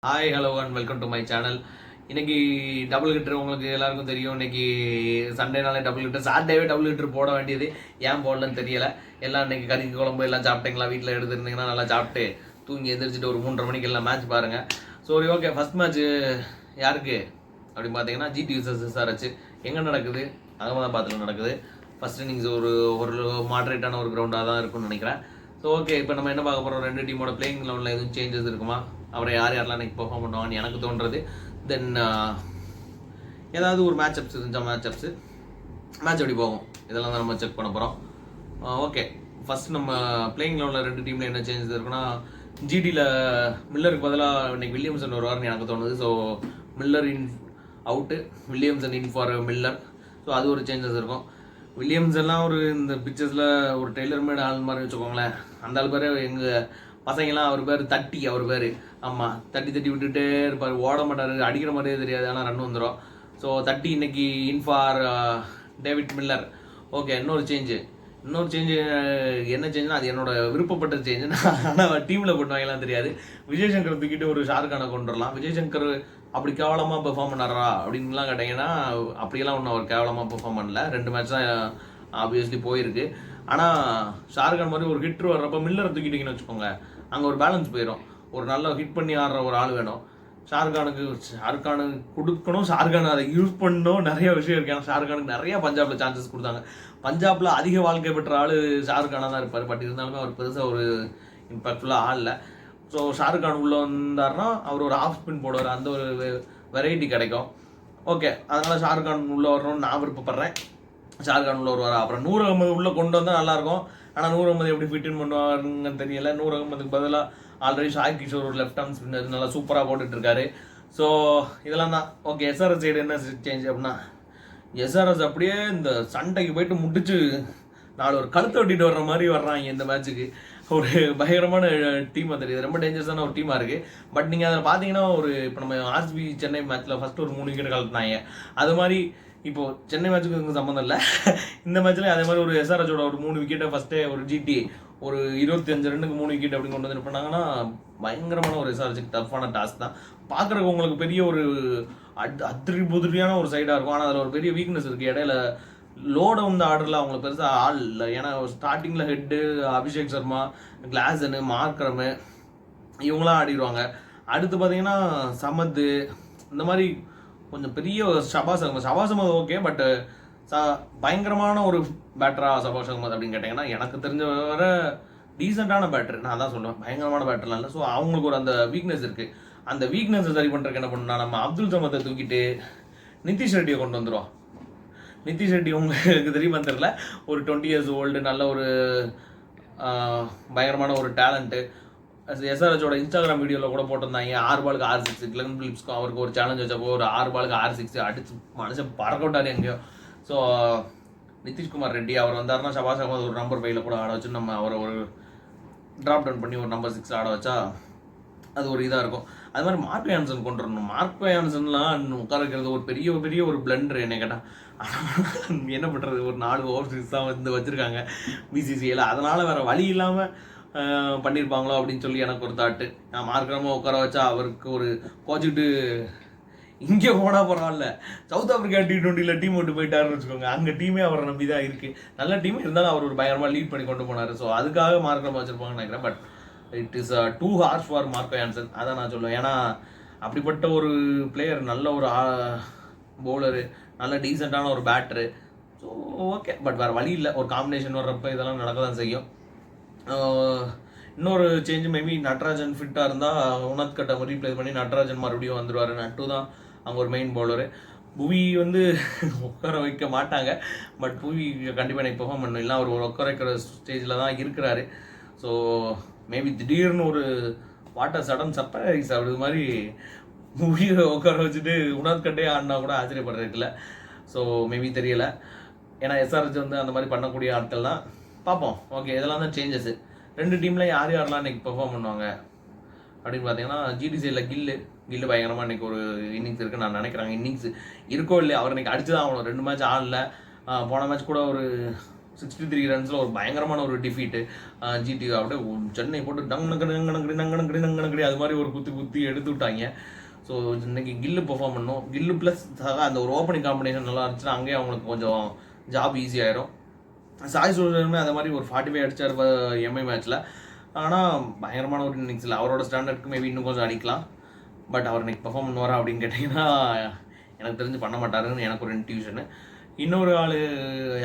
Hi hello and welcome to my channel. இன்னைக்கு double hitter உங்களுக்கு எல்லாருக்கும் தெரியும். இன்னைக்கு சண்டேனாலே டபுள் ஹிட்டர், சாட்டர்டேவே டபுள் ஹிட்டர் போட வேண்டியது ஏன் போடலன்னு தெரியல. எல்லாம் இன்னைக்கு கறி குழம்பு எல்லாம் சாப்பிட்டீங்களா? வீட்டில் எடுத்துருந்தீங்கன்னா நல்லா சாப்பிட்டு தூங்கி எந்திரிச்சிட்டு ஒரு 3:30 மணிக்கு எல்லாம் மேட்ச் பாருங்க. சரி, ஓகே. ஃபர்ஸ்ட் மேட்ச் யாருக்கு அப்படின்னு பார்த்தீங்கன்னா ஜிடி விசஸ் SRH எங்கே நடக்குது? அகமதாபாத்தில் நடக்குது. ஃபர்ஸ்ட் இன்னிங்ஸ் ஒரு ஒரு மாடரேட்டான ஒரு கிரவுண்டாக தான் இருக்கும்னு நினைக்கிறேன். ஸோ ஓகே, இப்போ நம்ம என்ன பார்க்க போகிறோம்? ரெண்டு டீமோட பிளேயிங் லெவலில் எதுவும் சேஞ்சஸ் இருக்குமா, அவரை யாரெல்லாம் இன்னைக்கு பெர்ஃபார்ம் பண்ணுவாங்கன்னு எனக்கு தோன்றது. தென் ஏதாவது ஒரு மேட்ச் அப்ஸ் இருந்துச்சா, மேட்ச் எப்படி போகும், இதெல்லாம் தான் நம்ம செக் பண்ண போகிறோம். ஓகே, ஃபர்ஸ்ட் நம்ம பிளேயிங் லெவலில் ரெண்டு டீமில் என்ன சேஞ்சஸ் இருக்குன்னா, ஜிடியில் மில்லருக்கு பதிலாக இன்னைக்கு வில்லியம்சன் வருவார்னு எனக்கு தோணுது. So Miller in out, Williamson in for Miller. So அது ஒரு சேஞ்சஸ் இருக்கும். வில்லியம்ஸ் எல்லாம் ஒரு இந்த பிக்சர்ஸில் ஒரு டெய்லர் மேட் ஆள் மாதிரி வச்சுக்கோங்களேன். அந்த ஆள் பேர் எங்கள் பசங்கெல்லாம் அவர் பேர் தட்டி, அவர் பேர் ஆமாம், தட்டி விட்டுட்டே இருப்பார், ஓட மாட்டார், அடிக்கிற மாதிரியே தெரியாது, ஆனால் ரன் வந்துடும். ஸோ தட்டி இன்னைக்கு in for David Miller. Okay, இன்னொரு சேஞ்சு என்ன சேஞ்சுனா அது என்னோட விருப்பப்பட்ட சேஞ்சு. ஆனால் டீமில் போட்டுவாங்கலாம் தெரியாது. விஜய்சங்கர் தூக்கிட்டு ஒரு ஷாருக்கானை கொண்டு வரலாம். விஜய்சங்கர் அப்படி கேவலமாக பெர்ஃபார்ம் பண்ணாரா அப்படின்லாம் கேட்டிங்கன்னா, அப்படியெல்லாம் ஒன்றும் அவர் கேவலமாக பெர்ஃபார்ம் பண்ணல. 2 மேட்ச் தான் ஆப்வியஸ்லி போயிருக்கு. ஆனால் ஷாருக்கான் மாதிரி ஒரு ஹிட்ரு வர்றப்போ மில்லரை தூக்கிட்டிங்கன்னு வச்சுக்கோங்க, அங்கே ஒரு பேலன்ஸ் போயிடும். ஒரு நல்ல ஹிட் பண்ணி ஆடுற ஒரு ஆள் வேணும். ஷாருக்கானுக்கு கொடுக்கணும், ஷாருக்கான் அதை யூஸ் பண்ணணும். நிறைய விஷயம் இருக்கு. ஏன்னா ஷாருக்கானுக்கு நிறைய பஞ்சாபில் சான்சஸ் கொடுத்தாங்க. பஞ்சாபில் அதிக வாழ்க்கை பெற்ற ஆள் ஷாருக்கானாக தான் இருப்பார். பட் இருந்தாலுமே அவர் பெருசாக ஒரு இம்பாக்ட்ஃபுல்லாக ஆடல. ஸோ ஷாருக்கான் உள்ளே வந்தார்னா அவர் ஒரு ஆஃப் ஸ்பின் போடுவார், அந்த ஒரு வெரைட்டி கிடைக்கும். ஓகே, அதனால் ஷாருக்கான் உள்ளே வரணும்னு நான் விருப்பப்படுறேன். ஷாருக்கான் உள்ளே வருவார். அப்புறம் நூர் அகமது உள்ளே கொண்டு வந்தால் நல்லாயிருக்கும். ஆனால் நூர் அகமது எப்படி ஃபிட்டின் பண்ணுவாருங்கன்னு தெரியல. நூர் அகமதுக்கு பதிலாக ஆல்ரெடி ஷாய் கிஷோர் ஒரு லெஃப்ட் ஹேண்ட் ஸ்பின்னர் நல்லா சூப்பராக போட்டுட்ருக்காரு. ஸோ இதெல்லாம் தான். ஓகே, SRH சைடு என்ன சேஞ்ச் அப்படின்னா, SRH அப்படியே இந்த சண்டைக்கு போயிட்டு முடிச்சு ஒரு கழுத்தை வெட்டிட்டு வர்ற மாதிரி வர்றாங்க இந்த மேட்ச்சுக்கு. ஒரு பயங்கரமான டீமாக தெரியுது, ரொம்ப டேஞ்சரஸான ஒரு டீமாக இருக்குது. பட் நீங்கள் அதில் பார்த்தீங்கன்னா, இப்போ நம்ம RCB சென்னை மேட்ச்சில் ஃபஸ்ட்டு ஒரு 3 விக்கெட் கலட்டினாங்க. அது மாதிரி இப்போது சென்னை மேட்ச்சுக்கு இதுக்கு சம்மந்தம் இல்லை. இந்த மேட்ச்லேயும் அதே மாதிரி ஒரு SRHோட ஒரு 3 விக்கெட்டை ஃபஸ்ட்டே ஒரு GT ஒரு 25 ரன்னுக்கு 3 விக்கெட் அப்படி கொண்டு வந்து பண்ணாங்கன்னா, பயங்கரமான ஒரு SRHக்கு டஃப்பான டாஸ்க் தான். பார்க்குறக்கு உங்களுக்கு பெரிய ஒரு புதிரியான ஒரு சைடாக இருக்கும். ஆனால் அதில் ஒரு பெரிய வீக்னஸ் இருக்குது. இடையில லோட வந்து ஆர்டரில் அவங்களுக்கு பெருசாக ஆள் இல்லை. ஏன்னா ஸ்டார்டிங்கில் ஹெட்டு அபிஷேக் சர்மா, கிளாசனு, மார்க்ரமு இவங்களாம் ஆடிடுவாங்க. அடுத்து பார்த்தீங்கன்னா சமத், இந்த மாதிரி கொஞ்சம் பெரிய ஷபாஸ் அகமது ஓகே. பட்டு பயங்கரமான ஒரு பேட்டரா ஷபாஸ் அகமது அப்படின்னு கேட்டிங்கன்னா, எனக்கு தெரிஞ்ச வர டீசெண்டான பேட்டர் நான் தான் சொல்லுவேன். பயங்கரமான பேட்டர்லாம் இல்லை. ஸோ அவங்களுக்கு ஒரு அந்த வீக்னஸ் இருக்குது. அந்த வீக்னஸை சரி பண்ணுறதுக்கு என்ன பண்ணா, நம்ம அப்துல் சமத்தை தூக்கிட்டு நிதிஷ் ரெட்டியை கொண்டு வந்துடுவோம். நிதிஷ் ரெட்டி உங்களுக்கு தெரியுமா தெரியல, ஒரு 20 years ஓல்டு, நல்ல ஒரு பயங்கரமான ஒரு டேலண்ட்டு. SRHோட இன்ஸ்டாகிராம் வீடியோவில் கூட போட்டிருந்தாங்க, 6 பாலுக்கு 6 கிளன் பிலிப்ஸ்க்கும் அவருக்கு ஒரு சேலஞ்ச் வச்சப்போ ஒரு 6 பாலுக்கு 6 அடிச்சு மனுஷன் பறக்க விட்டாரு எங்கேயோ. ஸோ நிதிஷ்குமார் ரெட்டி அவர் வந்தாருன்னா ஷபாஸ் அகமது ஒரு நம்பர் 5ல் கூட ஆட வச்சு நம்ம அவரை ஒரு ட்ராப் டவுன் பண்ணி ஒரு நம்பர் 6 ஆட வச்சா அது ஒரு இதாக இருக்கும். அது மாதிரி மார்க் யான்சன் கொண்டு வரணும். மார்க் யான்சன்லாம் உட்கார வைக்கிறது ஒரு பெரிய ஒரு பிளண்டர் என்ன கேட்டால். ஆனால் என்ன பண்ணுறது, ஒரு 4 ஓவர்ஸ் தான் வந்து வச்சுருக்காங்க BCCL. அதனால் வேறு வழி இல்லாமல் பண்ணியிருப்பாங்களோ அப்படின்னு சொல்லி எனக்கு ஒரு தாட்டு. நான் மார்க்கரமாக உட்கார வச்சா அவருக்கு ஒரு கோச்சிக்கிட்டு இங்கே போனால் பரவாயில்ல, சவுத் ஆஃப்ரிக்கா T20 டீம் விட்டு போயிட்டாருன்னு வச்சுக்கோங்க. அங்கே டீமே அவரை நம்பி தான் இருக்குது. நல்ல டீம் இருந்தாலும் அவர் ஒரு பயங்கரமாக லீட் பண்ணி கொண்டு போனார். ஸோ அதுக்காக மார்க்கரமாக வச்சுருப்பாங்கன்னு நினைக்கிறேன். But it is two harsh for mark Jansen, அதான் நான் சொல்லுவேன். ஏன்னா அப்படிப்பட்ட ஒரு பிளேயர், நல்ல ஒரு பவுலரு, நல்ல டீசெண்டான ஒரு பேட்டரு. ஸோ ஓகே, பட் வேறு வழி இல்லை. ஒரு காம்பினேஷன் வர்றப்போ இதெல்லாம் நடக்க தான் செய்யும். இன்னொரு சேஞ்சு, மேபி நட்ராஜன் ஃபிட்டாக இருந்தால் உனத்கட்டை ரீப்ளேஸ் பண்ணி நட்ராஜன் மறுபடியும் வந்துடுவார். நட்டு தான் அங்கே ஒரு மெயின் பவுலரு. புவி வந்து உட்கார வைக்க மாட்டாங்க. பட் புவி கண்டிப்பாக எனக்கு பெர்ஃபார்ம் பண்ணணும். இல்லை அவர் ஒரு உட்கார வைக்கிற ஸ்டேஜில் தான் இருக்கிறாரு. ஸோ மேபி திடீர்னு ஒரு வாட்டர் சடன் சர்ப்ரைஸ் அப்படி மாதிரி புவியை உட்கார வச்சுட்டு உணர்கட்டே ஆடினா கூட ஆச்சரியப்படுறதுக்குல. ஸோ மேபி தெரியலை. ஏன்னா SRH வந்து அந்த மாதிரி பண்ணக்கூடிய ஆட்கள் தான். பார்ப்போம். ஓகே, இதெல்லாம் தான் சேஞ்சஸ். ரெண்டு டீமில் யாரெல்லாம் இன்றைக்கி பெர்ஃபார்ம் பண்ணுவாங்க அப்படின்னு பார்த்தீங்கன்னா, GT சைடில் கில்லு பயங்கரமாக இன்றைக்கி ஒரு இன்னிங்ஸ் இருக்குது நான் நினைக்கிறேன். இன்னிங்ஸ் இருக்கோ இல்லையா, அவர் இன்றைக்கி அடிச்சு தான் ஆகணும். 2 மேட்ச் ஆடல. போன மேட்ச் கூட ஒரு 63 ரன்ஸில் ஒரு பயங்கரமான ஒரு டிஃபீட்டு. ஜிடி அப்படியே சென்னை போட்டு நங்கனங்கடி அது மாதிரி ஒரு குத்தி எடுத்து விட்டாங்க. ஸோ இன்னைக்கு கில்லு பெர்ஃபார்ம் பண்ணோம். கில்லு ப்ளஸ் அந்த ஒரு ஓப்பனிங் காம்பினேஷன் நல்லா இருந்துச்சுன்னா அங்கேயே அவங்களுக்கு கொஞ்சம் ஜாப் ஈஸியாயிரும். சாய் சுதர்சனுமே அந்த மாதிரி ஒரு 45 அடிச்சார் எம்ஐ மேட்ச்சில். ஆனால் பயங்கரமான ஒரு இன்னிங்ஸ் இல்லை. அவரோட ஸ்டாண்டர்டுக்கு மேபி இன்னும் கொஞ்சம் அடிக்கலாம். பட் அவர் இன்னைக்கு பெர்ஃபார்ம் பண்ணுவாரா அப்படின்னு கேட்டிங்கன்னா எனக்கு தெரிஞ்சு பண்ண மாட்டாருன்னு எனக்கு ஒரு இன்ட்யூஷனு. இன்னொரு ஆள்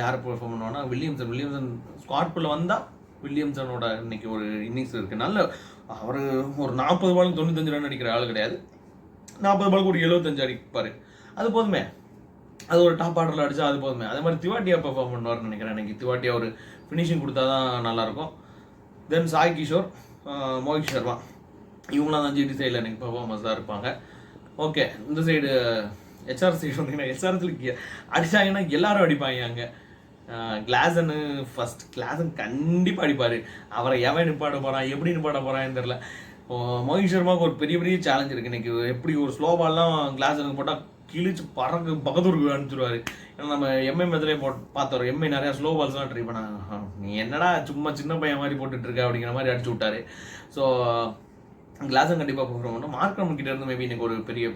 யார் பெர்ஃபார்ம் பண்ணுவான்னா வில்லியம்சன் ஸ்குவாட்குள்ளே வந்தால் வில்லியம்சனோட இன்னைக்கு ஒரு இன்னிங்ஸ் இருக்குது. நல்ல அவர் ஒரு 40 பாலுக்கு 95 ரன் அடிக்கிற ஆள் கிடையாது. 40 பாலுக்கு ஒரு 75 அடிப்பார். அது போதுமே. அது ஒரு டாப் ஆர்டரில் அடித்தா அது போதுமே. அதே மாதிரி திவாட்டியா பெர்ஃபார்ம் பண்ணுவார்னு நினைக்கிறேன். எனக்கு திவாட்டியா ஒரு ஃபினிஷிங் கொடுத்தா தான் நல்லாயிருக்கும். தென் சாய் கிஷோர், மோஹித் சர்மா இவங்களாம் தான் ஜிடி சைடில் எனக்கு பெர்ஃபார்மன்ஸாக இருப்பாங்க. ஓகே, இந்த சைடு ஹெச்ஆர் சைடு வந்தீங்கன்னா ஹெச்ஆர்ஸில் அடித்தாங்கன்னா எல்லாரும் அடிப்பாங்க. அங்கே கிளாசனு கண்டிப்பாக அடிப்பார். அவரை எவன் நிப்பாட போகிறான் எப்படி நிப்பாட போகிறான்னு தெரில. மோஹித் சர்மாவுக்கு ஒரு பெரிய சேலஞ்ச் இருக்குது இன்றைக்கி. எப்படி ஒரு ஸ்லோ பால்லாம் கிளாசனுக்கு போட்டால் கிழிச்சு பக்கத்தூருக்கு அனுப்பிச்சிடுவார். ஏன்னா நம்ம எம்ஐ மேட்ச்லேயே பார்த்தோம். எம்ஐ நிறையா ஸ்லோ பால்ஸ்லாம் ட்ரை பண்ணாங்க. நீ என்னடா சும்மா சின்ன பையன் மாதிரி போட்டுட்ருக்க அப்படிங்கிற மாதிரி அடிச்சு விட்டாரு. ஸோ கிளாஸும் கண்டிப்பாக பெர்ஃபார்ம் பண்ணணும். மார்க்கம் கிட்ட இருந்து மேபி எனக்கு ஒரு பெரிய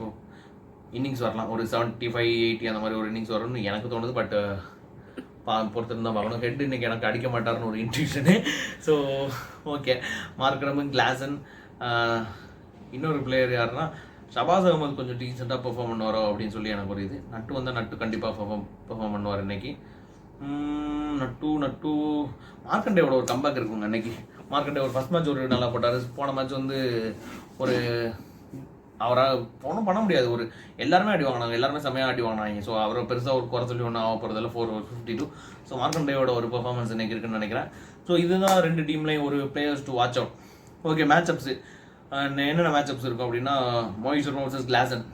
இன்னிங்ஸ் வரலாம். ஒரு 75-80 அந்த மாதிரி ஒரு இன்னிங்ஸ் வரும்னு எனக்கு தோணுது. பட் பொறுத்திருந்தா பார்க்கணும். ஹெட் இன்னைக்கு எனக்கு அடிக்க மாட்டார்னு ஒரு இன்ட்யூஷனு. ஸோ ஓகே, மார்க்கம், கிளாசன், இன்னொரு பிளேயர் யாருன்னா ஷபாஸ் அகமது கொஞ்சம் டீசெண்டாக பெர்ஃபார்ம் பண்ணுவாரோ அப்படின்னு சொல்லி எனக்கு ஒரு இது. நட்டு வந்தால் நட்டு கண்டிப்பாக பெர்ஃபார்ம் பண்ணுவார் இன்னைக்கு. நட்டு மார்க்கண்டேவோட ஒரு கம்பேக் இருக்குங்க இன்னைக்கு. மார்க்கண்டே ஒரு ஃபர்ஸ்ட் மேட்ச் ஒரு நல்லா போட்டார். போன மேட்ச் வந்து ஒரு அவரால் ஒன்றும் பண்ண முடியாது. ஒரு எல்லாருமே அடி வாங்கினாங்க, எல்லாருமே செம்மையாக அடி வாங்கினாங்க. ஸோ அவரை பெருசாக ஒரு குறை சொல்லி ஒன்றும் ஆக போகிறதில்ல. 452. ஸோ மார்க்கண்டேவோட ஒரு பெர்ஃபார்மன்ஸ் இன்னைக்கு இருக்குன்னு நினைக்கிறேன். ஸோ இதுதான் 2 டீம்லையும் ஒரு players to watch out. Okay, matchups என்னென்ன மேட்சப்ஸ் இருக்கும் அப்படின்னா மோஹித் சர்மா வர்சஸ் கிளாசன்.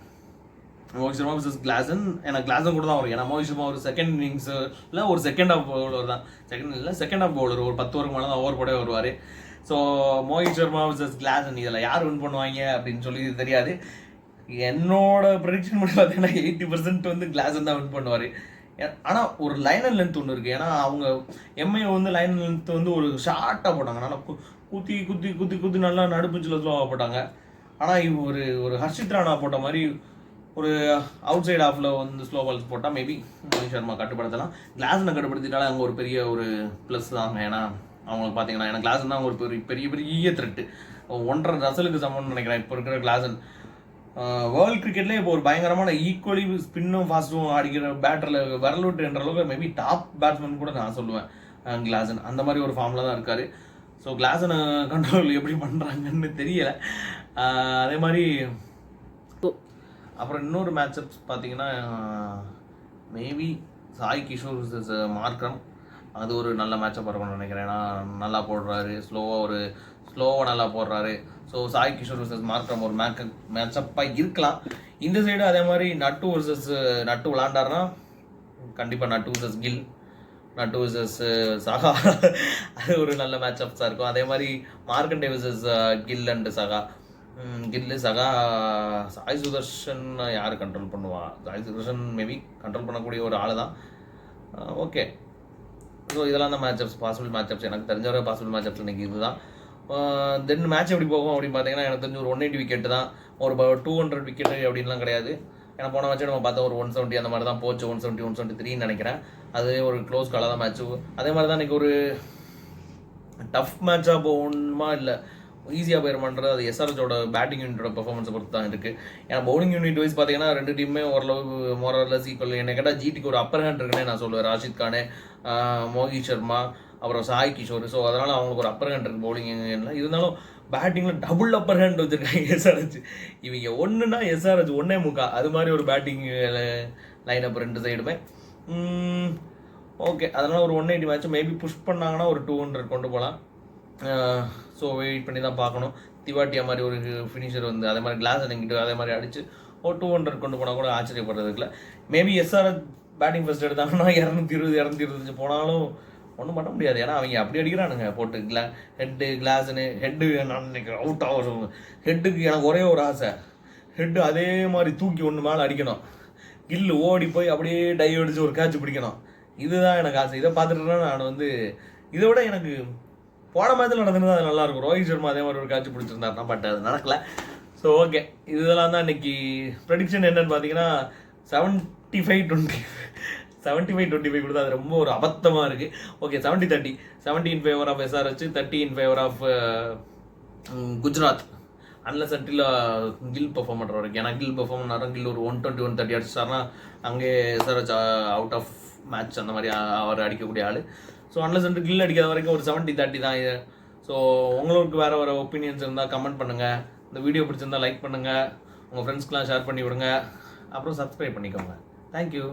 எனக்கு கிளாசன் கூட தான் வரும். ஏன்னா மோஹித் சர்மா ஒரு செகண்ட் இன்னிங்ஸில் ஒரு செகண்ட் ஆஃப் பவுலர் தான். செகண்ட் ஆஃப் பவுலர் ஒரு 10 ஓவருக்கு மேலே தான் ஓவர் போடவே வருவார். So Mohit Sharma versus Klaasen இதில் யார் வின் பண்ணுவாங்க அப்படின்னு சொல்லி தெரியாது. என்னோட ப்ரெடிக்ஷன் பண்ணி பார்த்தீங்கன்னா 80% வந்து கிளாசன் தான் வின் பண்ணுவார். ஆனால் ஒரு லைன் அண்ட் லென்த் ஒன்று இருக்குது. ஏன்னா அவங்க எம்ஐ வந்து லைன் அண்ட் லென்த் வந்து ஒரு ஷார்ட்டாக போட்டாங்க. நல்லா குத்தி நல்லா நடுப்புச்சில் ஸ்லோவாக போட்டாங்க. ஆனால் ஒரு ஹர்ஷித் ராணா போட்ட மாதிரி ஒரு அவுட் சைட் ஆஃபில் வந்து ஸ்லோ பால்ஸ் போட்டால் மேபி மோஹித் சர்மா கட்டுப்படுத்தலாம். கிளாஸனை கட்டுப்படுத்திட்டாலே அங்கே ஒரு பெரிய ஒரு ப்ளஸ் தாங்க. ஏன்னா அவங்களுக்கு பார்த்தீங்கன்னா ஏன்னா கிளாஸன் தான் ஒரு பெரிய த்ரெட்டு. 1.5 ரசலுக்கு சமம்னு நினைக்கிறேன் இப்போ இருக்கிற கிளாஸன். வேர்ல்டு கிரிக்கெட்லேயே இப்போ ஒரு பயங்கரமான ஈக்குவலி ஸ்பின்னும் ஃபாஸ்ட்டும் அடிக்கிற பேட்டரில் வரலூட்டு என்ற அளவுக்கு மேபி டாப் பேட்ஸ்மேன் கூட நான் சொல்லுவேன் கிளாஸன். அந்த மாதிரி ஒரு ஃபார்மில் தான் இருக்கார். ஸோ கிளாஸனை கண்ட்ரோல் எப்படி பண்ணுறாங்கன்னு தெரியலை. அதே மாதிரி அப்புறம் இன்னொரு மேட்சப்ஸ் பார்த்தீங்கன்னா மேபி சாய் கிஷோர் வர்சஸ் மார்க்கம். அது ஒரு நல்ல மேட்சப் இருக்கும்னு நினைக்கிறேன். ஏன்னா நல்லா போடுறாரு, ஸ்லோவாக நல்லா போடுறாரு. ஸோ சாய் கிஷோர் வர்சஸ் மார்க்கம் ஒரு மேட்சப்பாக இருக்கலாம். இந்த சைடு அதே மாதிரி நட்டு விளாண்டாருன்னா கண்டிப்பாக நட்டு வர்சஸ் கில், நட்டு வர்சஸ் சகா அது ஒரு நல்ல மேட்சப்ஸாக இருக்கும். அதே மாதிரி மார்க்கண்டே வர்சஸ் கில் அண்டு சகா. கில்லு சகா சாய் சுதர்ஷன் யார் கண்ட்ரோல் பண்ணுவா? சாய் சுதர்ஷன் மேபி கண்ட்ரோல் பண்ணக்கூடிய ஒரு ஆள் தான். ஓகே, ஸோ இதெல்லாம் தான் பாசிபிள் மேட்சப்ஸ் எனக்கு தெரிஞ்ச வர பாசிபிள் மேட்சப்ஸ் இன்னைக்கு இதுதான். தென் மேட்ச் எப்படி போகும் அப்படின்னு பார்த்தீங்கன்னா எனக்கு தெரிஞ்ச ஒரு 180 விக்கெட்டு தான். ஒரு 200 விக்கெட்டு அப்படின்லாம் கிடையாது. ஏன்னா போன மேட்சே நம்ம பார்த்தா ஒரு 170 அந்த மாதிரி தான் போச்சு. 170 173 நினைக்கிறேன். அது ஒரு க்ளோஸ் காலாக தான் மேட்ச்சு. அதே மாதிரி தான் இன்றைக்கி ஒரு டஃப் மேட்சாக போகணுமா இல்லை ஈஸியாக போயிருமான்றது அது எஸ்ஆர்எச்சோட பேட்டிங் யூனிட்டோட பெர்ஃபார்மன்ஸை பொறுத்து தான் இருக்குது. ஏன்னா பவுலிங் யூனிட் வைஸ் பார்த்தீங்கன்னா 2 டீமுமே ஓரளவு மோரலஸ் ஈக்குவல். என்ன கேட்டால் ஜிடிக்கு ஒரு அப்பர் ஹேண்ட் இருக்குன்னே நான் சொல்லுவேன். ராஷித் கானு, மோஹித் சர்மா, அப்புறம் சாய் கிஷோர். ஸோ அதனால் அவங்களுக்கு ஒரு அப்பர் ஹேண்ட் இருக்குது பவுலிங் இல்லை. இருந்தாலும் பேட்டிங்கில் டபுள் அப்பர் ஹேண்ட் வச்சுருக்காங்க எஸ்ஆர்எச். இவங்க ஒன்றுனா எஸ்ஆர்எச் 1.25 அது மாதிரி ஒரு பேட்டிங் லைனப் 2 சைடுமே. ஓகே, அதனால் ஒரு 180 மேட்ச் மேபி புஷ் பண்ணாங்கன்னா ஒரு 200 கொண்டு போகலாம். ஸோ வெயிட் பண்ணி தான் பார்க்கணும். திவாட்டியா மாதிரி ஒரு ஃபினிஷர் வந்து அதே மாதிரி கிளாஸ் அடிக்கிட்டு அதே மாதிரி அடித்து ஒரு 200 கொண்டு போனால் கூட ஆச்சரியப்படுறதுக்குல. மேபி எஸ்ஆர்எச் பேட்டிங் ஃபர்ஸ்ட் எடுத்தாங்கன்னா 220 225 போனாலும் ஒன்றும் பண்ண முடியாது. ஏன்னா அவங்க அப்படி அடிக்கிறானுங்க போட்டு ஹெட்டு நான் நினைக்கிறேன் அவுட் ஆகும். ஹெட்டுக்கு எனக்கு ஒரே ஒரு ஆசை, ஹெட்டு அதே மாதிரி தூக்கி ஒன்று மேலே அடிக்கணும். கில்லு ஓடி போய் அப்படியே டை அடித்து ஒரு கேட்ச் பிடிக்கணும். இதுதான் எனக்கு ஆசை. இதை பார்த்துட்டு நான் வந்து இதை விட எனக்கு போன மேட்ச்சில் நடந்துருந்தா அது நல்லாயிருக்கும். ரோஹித் சர்மா அதே மாதிரி ஒரு காட்சி பிடிச்சிருந்தாருனா, பட் அது நடக்கல. ஸோ ஓகே, இதெல்லாம் தான் இன்னைக்கு ப்ரெடிக்ஷன். என்னன்னு பார்த்தீங்கன்னா 75-25 கொடுத்தா அது ரொம்ப ஒரு அபத்தமாக இருக்குது. Okay, 70-30, 70 in favour of SRH, 30 in favour of Gujarat. Unless until Gill perform பண்ணுற வரைக்கும். ஏன்னா கில் பெர்ஃபார்ம் பண்ணாலும் கில் ஒரு 120-130 அடிச்சிட்டாருன்னா அங்கே SRH அவுட் ஆஃப் மேட்ச் அந்த மாதிரி அவர் அடிக்கக்கூடிய ஆள். ஸோ அன்லஸ் அன்டில் கில் அடிக்காத வரைக்கும் ஒரு 70-30 தான் இது. ஸோ உங்களுக்கு வேறு ஒப்பீனியன்ஸ் இருந்தால் கமெண்ட் பண்ணுங்கள். இந்த வீடியோ பிடிச்சிருந்தால் லைக் பண்ணுங்கள், உங்கள் ஃப்ரெண்ட்ஸ்க்கெலாம் ஷேர் பண்ணி விடுங்க, அப்புறம் சப்ஸ்கிரைப் பண்ணிக்கோங்க. தேங்க்யூ.